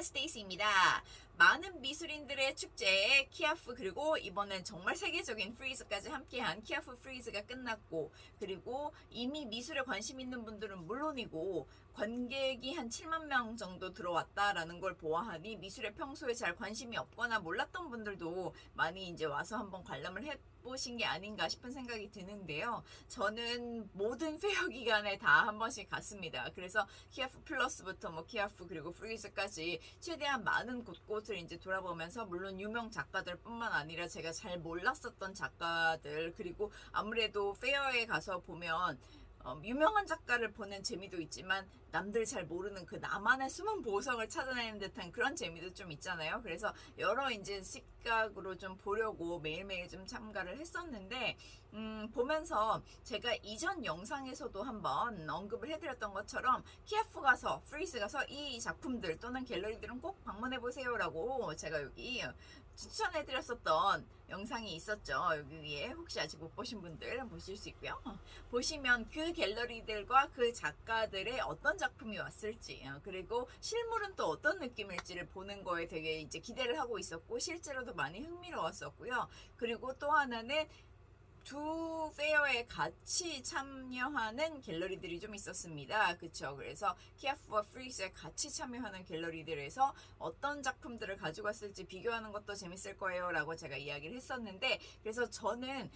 스테이시입니다. 많은 미술인들의 축제 키아프 그리고 이번엔 정말 세계적인 프리즈까지 함께한 키아프 프리즈가 끝났고 그리고 이미 미술에 관심 있는 분들은 물론이고 관객이 한 7만 명 정도 들어왔다라는 걸 보아하니 미술에 평소에 잘 관심이 없거나 몰랐던 분들도 많이 이제 와서 한번 관람을 해보신 게 아닌가 싶은 생각이 드는데요. 저는 모든 페어 기간에 다 한 번씩 갔습니다. 그래서 키아프 플러스부터 뭐 키아프 그리고 프리즈까지 최대한 많은 곳곳을 이제 돌아보면서 물론 유명 작가들 뿐만 아니라 제가 잘 몰랐었던 작가들 그리고 아무래도 페어에 가서 보면 유명한 작가를 보는 재미도 있지만 남들 잘 모르는 그 나만의 숨은 보석을 찾아내는 듯한 그런 재미도 좀 있잖아요. 그래서 여러 이제 시각으로 좀 보려고 매일매일 좀 참가를 했었는데 보면서 제가 이전 영상에서도 한번 언급을 해드렸던 것처럼 키아프 가서 프리즈 가서 이 작품들 또는 갤러리들은 꼭 방문해 보세요 라고 제가 여기 추천해드렸었던 영상이 있었죠. 여기 위에 혹시 아직 못 보신 분들 보실 수 있고요. 보시면 그 갤러리들과 그 작가들의 어떤 작품이 왔을지 그리고 실물은 또 어떤 느낌일지를 보는 거에 되게 이제 기대를 하고 있었고 실제로도 많이 흥미로웠었고요. 그리고 또 하나는 두 페어에 같이 참여하는 갤러리들이 좀 있었습니다. 그쵸? 그래서 키아프와 프리즈에 같이 참여하는 갤러리들에서 어떤 작품들을 가지고 왔을지 비교하는 것도 재밌을 거예요 라고 제가 이야기를 했었는데 그래서 저는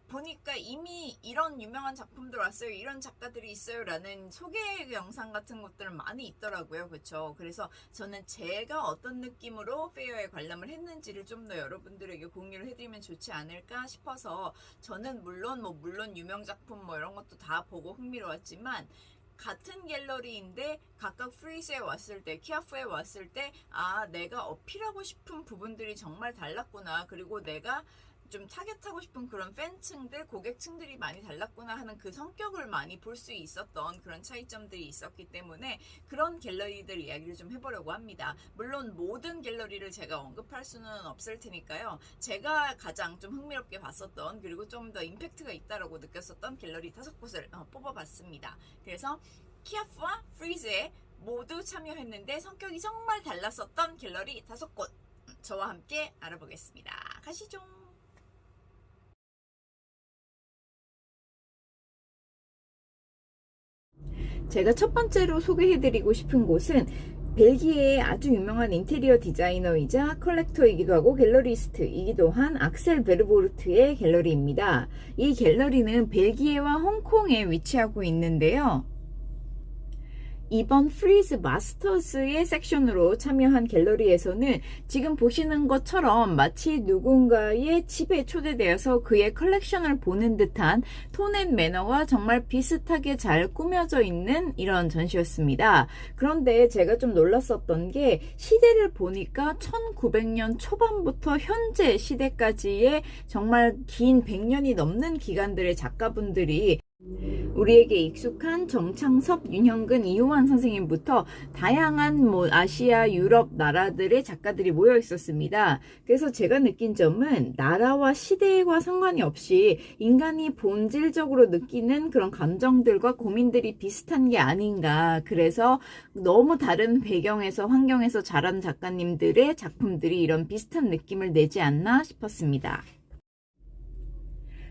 보니까 이미 이런 유명한 작품들 왔어요, 이런 작가들이 있어요 라는 소개 영상 같은 것들은 많이 있더라고요. 그쵸? 그래서 저는 제가 어떤 느낌으로 페어에 관람을 했는지를 좀 더 여러분들에게 공유를 해드리면 좋지 않을까 싶어서 저는 물론 유명 작품 뭐 이런 것도 다 보고 흥미로웠지만 같은 갤러리인데 각각 프리즈에 왔을 때 키아프에 왔을 때 내가 어필하고 싶은 부분들이 정말 달랐구나 그리고 내가 좀 타겟하고 싶은 그런 팬층들, 고객층들이 많이 달랐구나 하는 그 성격을 많이 볼 수 있었던 그런 차이점들이 있었기 때문에 그런 갤러리들 이야기를 좀 해보려고 합니다. 물론 모든 갤러리를 제가 언급할 수는 없을 테니까요. 제가 가장 좀 흥미롭게 봤었던 그리고 좀 더 임팩트가 있다라고 느꼈었던 갤러리 5곳을 뽑아봤습니다. 그래서 키아프와 프리즈에 모두 참여했는데 성격이 정말 달랐었던 갤러리 5곳 저와 함께 알아보겠습니다. 가시죠. 제가 첫 번째로 소개해드리고 싶은 곳은 벨기에의 아주 유명한 인테리어 디자이너이자 컬렉터이기도 하고 갤러리스트이기도 한 악셀 베르보르트의 갤러리입니다. 이 갤러리는 벨기에와 홍콩에 위치하고 있는데요. 이번 프리즈 마스터즈의 섹션으로 참여한 갤러리에서는 지금 보시는 것처럼 마치 누군가의 집에 초대되어서 그의 컬렉션을 보는 듯한 톤 앤 매너가 정말 비슷하게 잘 꾸며져 있는 이런 전시였습니다. 그런데 제가 좀 놀랐었던 게 시대를 보니까 1900년 초반부터 현재 시대까지의 정말 긴 100년이 넘는 기간들의 작가분들이 우리에게 익숙한 정창섭, 윤형근, 이호환 선생님부터 다양한 아시아, 유럽 나라들의 작가들이 모여 있었습니다. 그래서 제가 느낀 점은 나라와 시대와 상관이 없이 인간이 본질적으로 느끼는 그런 감정들과 고민들이 비슷한 게 아닌가. 그래서 너무 다른 배경에서 환경에서 자란 작가님들의 작품들이 이런 비슷한 느낌을 내지 않나 싶었습니다.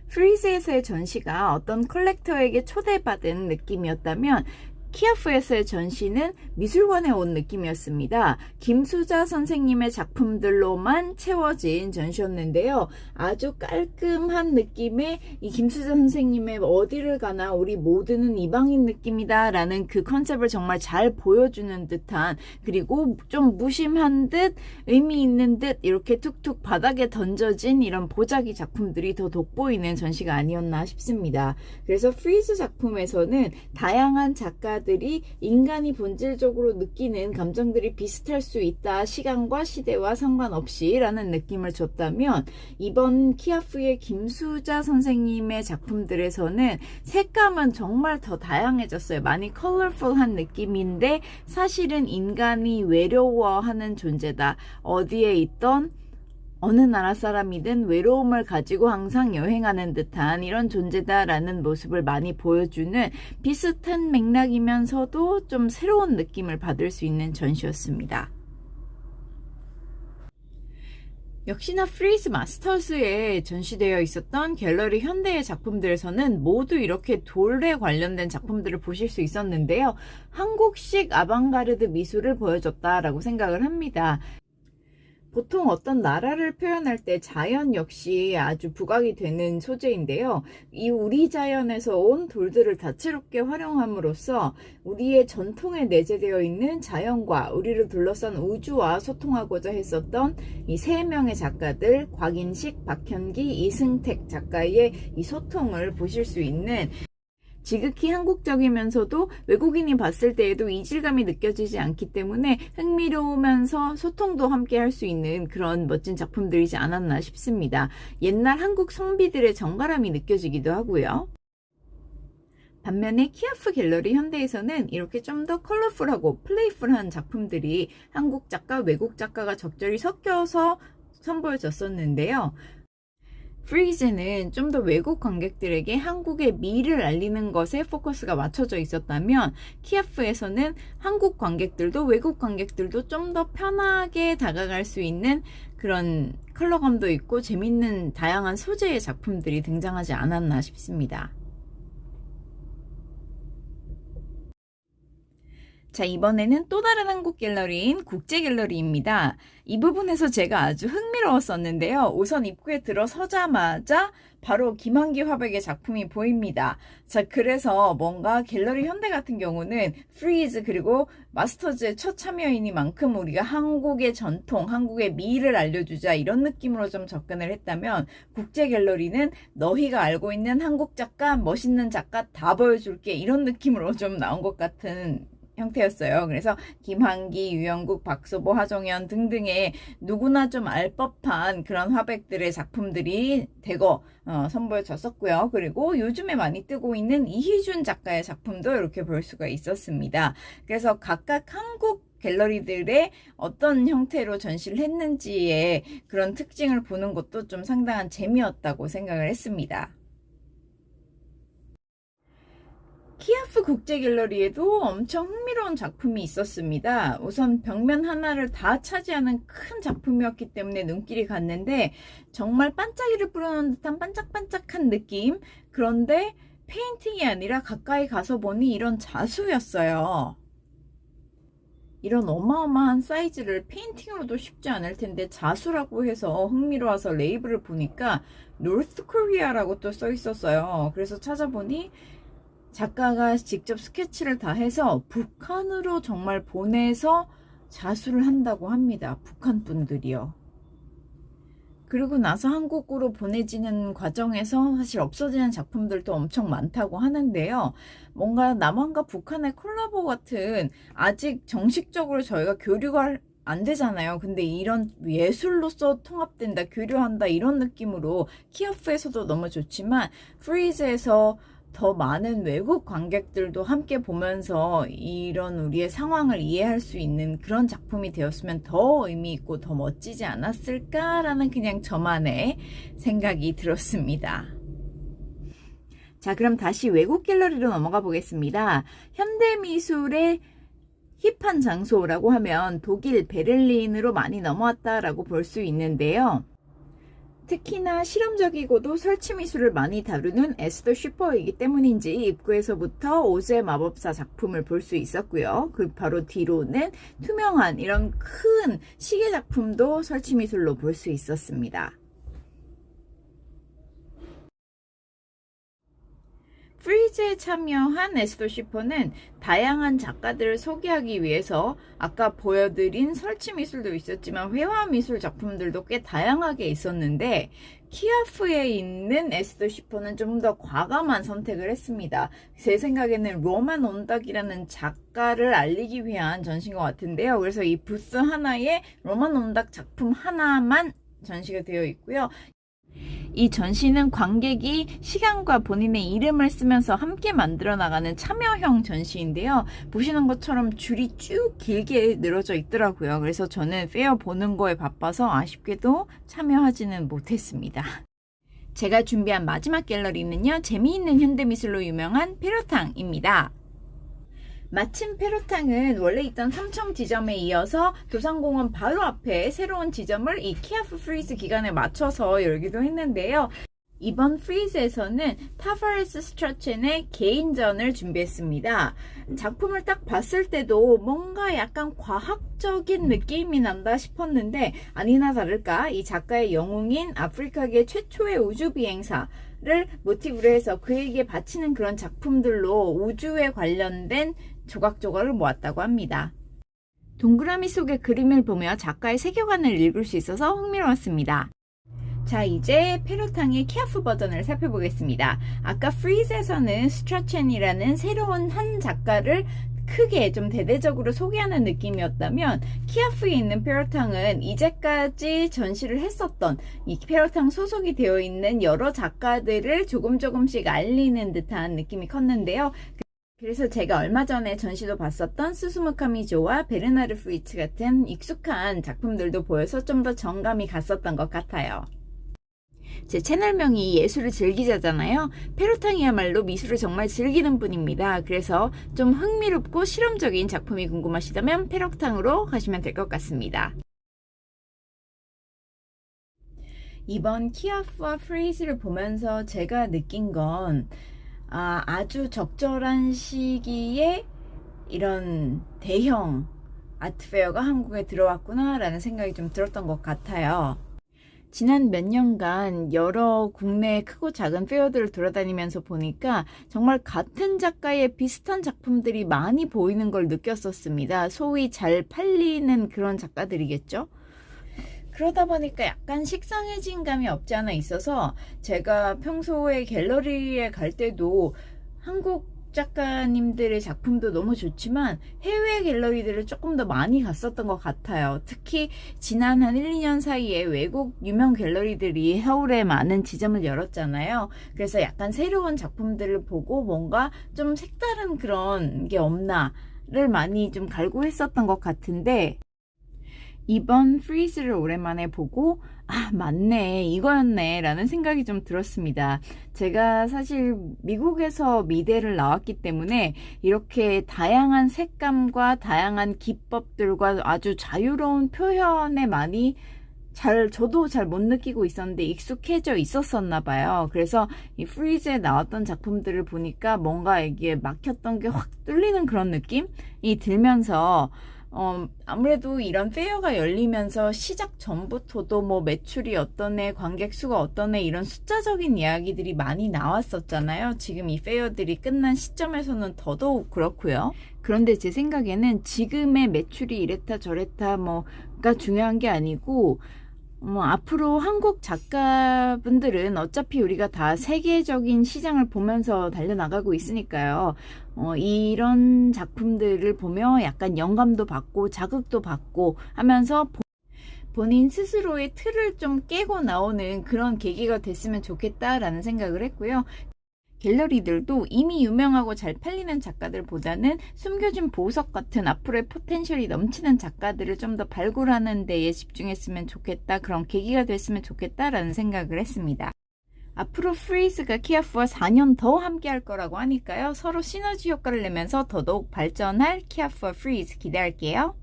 프리즈에서의 전시가 어떤 컬렉터에게 초대받은 느낌이었다면 키아프에서의 전시는 미술관에 온 느낌이었습니다. 김수자 선생님의 작품들로만 채워진 전시였는데요. 아주 깔끔한 느낌의 이 김수자 선생님의 어디를 가나 우리 모두는 이방인 느낌이다 라는 그 컨셉을 정말 잘 보여주는 듯한 그리고 좀 무심한 듯 의미 있는 듯 이렇게 툭툭 바닥에 던져진 이런 보자기 작품들이 더 돋보이는 전시가 아니었나 싶습니다. 그래서 프리즈 작품에서는 다양한 작가들이 인간이 본질적으로 느끼는 감정들이 비슷할 수 있다. 시간과 시대와 상관없이 라는 느낌을 줬다면 이번 키아프의 김수자 선생님의 작품들에서는 색감은 정말 더 다양해졌어요. 많이 컬러풀한 느낌인데 사실은 인간이 외로워하는 존재다. 어디에 있던 어느 나라 사람이든 외로움을 가지고 항상 여행하는 듯한 이런 존재다라는 모습을 많이 보여주는 비슷한 맥락이면서도 좀 새로운 느낌을 받을 수 있는 전시였습니다. 역시나 프리즈 마스터즈에 전시되어 있었던 갤러리 현대의 작품들에서는 모두 이렇게 돌에 관련된 작품들을 보실 수 있었는데요. 한국식 아방가르드 미술을 보여줬다라고 생각을 합니다. 보통 어떤 나라를 표현할 때 자연 역시 아주 부각이 되는 소재인데요. 이 우리 자연에서 온 돌들을 다채롭게 활용함으로써 우리의 전통에 내재되어 있는 자연과 우리를 둘러싼 우주와 소통하고자 했었던 이 세 명의 작가들, 곽인식, 박현기, 이승택 작가의 이 소통을 보실 수 있는, 지극히 한국적이면서도 외국인이 봤을 때에도 이질감이 느껴지지 않기 때문에 흥미로우면서 소통도 함께 할 수 있는 그런 멋진 작품들이지 않았나 싶습니다. 옛날 한국 성비들의 정갈함이 느껴지기도 하고요. 반면에 키아프 갤러리 현대에서는 이렇게 좀 더 컬러풀하고 플레이풀한 작품들이 한국 작가, 외국 작가가 적절히 섞여서 선보여졌었는데요. 프리즈는 좀 더 외국 관객들에게 한국의 미를 알리는 것에 포커스가 맞춰져 있었다면, 키아프에서는 한국 관객들도 외국 관객들도 좀 더 편하게 다가갈 수 있는 그런 컬러감도 있고 재밌는 다양한 소재의 작품들이 등장하지 않았나 싶습니다. 자, 이번에는 또 다른 한국 갤러리인 국제갤러리입니다. 이 부분에서 제가 아주 흥미로웠었는데요. 우선 입구에 들어서자마자 바로 김한기 화백의 작품이 보입니다. 자, 그래서 뭔가 갤러리 현대 같은 경우는 프리즈 그리고 마스터즈의 첫 참여이니만큼 우리가 한국의 전통, 한국의 미를 알려주자 이런 느낌으로 좀 접근을 했다면, 국제갤러리는 너희가 알고 있는 한국 작가, 멋있는 작가 다 보여줄게 이런 느낌으로 좀 나온 것 같은 형태였어요. 그래서 김한기, 유영국, 박소보, 하정연 등등의 누구나 좀 알 법한 그런 화백들의 작품들이 대거 선보여졌었고요. 그리고 요즘에 많이 뜨고 있는 이희준 작가의 작품도 이렇게 볼 수가 있었습니다. 그래서 각각 한국 갤러리들의 어떤 형태로 전시를 했는지의 그런 특징을 보는 것도 좀 상당한 재미였다고 생각을 했습니다. 키아프 국제갤러리에도 엄청 흥미로운 작품이 있었습니다. 우선 벽면 하나를 다 차지하는 큰 작품이었기 때문에 눈길이 갔는데, 정말 반짝이를 뿌려놓은 듯한 반짝반짝한 느낌. 그런데 페인팅이 아니라 가까이 가서 보니 이런 자수였어요. 이런 어마어마한 사이즈를 페인팅으로도 쉽지 않을 텐데 자수라고 해서 흥미로워서 레이블을 보니까 노스 코리아라고 또 써 있었어요. 그래서 찾아보니 작가가 직접 스케치를 다 해서 북한으로 정말 보내서 자수를 한다고 합니다. 북한 분들이요. 그리고 나서 한국으로 보내지는 과정에서 사실 없어지는 작품들도 엄청 많다고 하는데요. 뭔가 남한과 북한의 콜라보 같은, 아직 정식적으로 저희가 교류가 안 되잖아요. 근데 이런 예술로서 통합된다, 교류한다 이런 느낌으로 키아프에서도 너무 좋지만 프리즈에서 더 많은 외국 관객들도 함께 보면서 이런 우리의 상황을 이해할 수 있는 그런 작품이 되었으면 더 의미 있고 더 멋지지 않았을까라는 그냥 저만의 생각이 들었습니다. 자, 그럼 다시 외국 갤러리로 넘어가 보겠습니다. 현대미술의 힙한 장소라고 하면 독일 베를린으로 많이 넘어왔다라고 볼 수 있는데요. 특히나 실험적이고도 설치미술을 많이 다루는 에스더 슈퍼이기 때문인지 입구에서부터 오즈의 마법사 작품을 볼 수 있었고요. 그 바로 뒤로는 투명한 이런 큰 시계 작품도 설치미술로 볼 수 있었습니다. 프리즈에 참여한 에스더 슈퍼는 다양한 작가들을 소개하기 위해서 아까 보여드린 설치미술도 있었지만 회화미술 작품들도 꽤 다양하게 있었는데, 키아프에 있는 에스더 슈퍼는 좀 더 과감한 선택을 했습니다. 제 생각에는 로만 온닥이라는 작가를 알리기 위한 전시인 것 같은데요. 그래서 이 부스 하나에 로만 온닥 작품 하나만 전시가 되어 있고요. 이 전시는 관객이 시간과 본인의 이름을 쓰면서 함께 만들어 나가는 참여형 전시인데요. 보시는 것처럼 줄이 쭉 길게 늘어져 있더라고요. 그래서 저는 페어 보는 거에 바빠서 아쉽게도 참여하지는 못했습니다. 제가 준비한 마지막 갤러리는요, 재미있는 현대미술로 유명한 페로탕입니다. 마침 페로탕은 원래 있던 삼청 지점에 이어서 도산공원 바로 앞에 새로운 지점을 이 키아프 프리즈 기간에 맞춰서 열기도 했는데요. 이번 프리즈에서는 타바레스 스트라첸의 개인전을 준비했습니다. 작품을 딱 봤을 때도 뭔가 약간 과학적인 느낌이 난다 싶었는데 아니나 다를까 이 작가의 영웅인 아프리카계 최초의 우주 비행사를 모티브로 해서 그에게 바치는 그런 작품들로 우주에 관련된 조각조각을 모았다고 합니다. 동그라미 속의 그림을 보며 작가의 세계관을 읽을 수 있어서 흥미로웠습니다. 자, 이제 페로탕의 키아프 버전을 살펴보겠습니다. 아까 프리즈에서는 스트라첸이라는 새로운 한 작가를 크게 좀 대대적으로 소개하는 느낌이었다면 키아프에 있는 페로탕은 이제까지 전시를 했었던 이 페로탕 소속이 되어 있는 여러 작가들을 조금씩 알리는 듯한 느낌이 컸는데요. 그래서 제가 얼마 전에 전시도 봤었던 스스무 카미조와 베르나르 프리츠 같은 익숙한 작품들도 보여서 좀 더 정감이 갔었던 것 같아요. 제 채널명이 예술을 즐기자잖아요. 페로탕이야말로 미술을 정말 즐기는 분입니다. 그래서 좀 흥미롭고 실험적인 작품이 궁금하시다면 페로탕으로 가시면 될 것 같습니다. 이번 키아프와 프리즈를 보면서 제가 느낀 건 아주 적절한 시기에 이런 대형 아트페어가 한국에 들어왔구나 라는 생각이 좀 들었던 것 같아요. 지난 몇 년간 여러 국내 크고 작은 페어들을 돌아다니면서 보니까 정말 같은 작가의 비슷한 작품들이 많이 보이는 걸 느꼈었습니다. 소위 잘 팔리는 그런 작가들이겠죠? 그러다 보니까 약간 식상해진 감이 없지 않아 있어서 제가 평소에 갤러리에 갈 때도 한국 작가님들의 작품도 너무 좋지만 해외 갤러리들을 조금 더 많이 갔었던 것 같아요. 특히 지난 한 1, 2년 사이에 외국 유명 갤러리들이 서울에 많은 지점을 열었잖아요. 그래서 약간 새로운 작품들을 보고 뭔가 좀 색다른 그런 게 없나를 많이 좀 갈구했었던 것 같은데 이번 프리즈를 오랜만에 보고 맞네 이거였네 라는 생각이 좀 들었습니다. 제가 사실 미국에서 미대를 나왔기 때문에 이렇게 다양한 색감과 다양한 기법들과 아주 자유로운 표현에 많이 저도 잘 못 느끼고 있었는데 익숙해져 있었었나 봐요. 그래서 이 프리즈에 나왔던 작품들을 보니까 뭔가 이게 막혔던 게 확 뚫리는 그런 느낌이 들면서 아무래도 이런 페어가 열리면서 시작 전부터도 뭐 매출이 어떤 애, 관객 수가 어떤 애 이런 숫자적인 이야기들이 많이 나왔었잖아요. 지금 이 페어들이 끝난 시점에서는 더더욱 그렇고요. 그런데 제 생각에는 지금의 매출이 이랬다 저랬다 뭐가 중요한 게 아니고 앞으로 한국 작가분들은 어차피 우리가 다 세계적인 시장을 보면서 달려나가고 있으니까요. 이런 작품들을 보며 약간 영감도 받고 자극도 받고 하면서 본인 스스로의 틀을 좀 깨고 나오는 그런 계기가 됐으면 좋겠다라는 생각을 했고요. 갤러리들도 이미 유명하고 잘 팔리는 작가들보다는 숨겨진 보석 같은 앞으로의 포텐셜이 넘치는 작가들을 좀 더 발굴하는 데에 집중했으면 좋겠다. 그런 계기가 됐으면 좋겠다라는 생각을 했습니다. 앞으로 프리즈가 키아프와 4년 더 함께 할 거라고 하니까요. 서로 시너지 효과를 내면서 더더욱 발전할 키아프와 프리즈 기대할게요.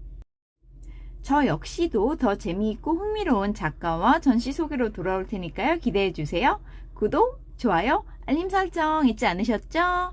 저 역시도 더 재미있고 흥미로운 작가와 전시 소개로 돌아올 테니까요. 기대해주세요. 구독, 좋아요, 알림 설정 잊지 않으셨죠?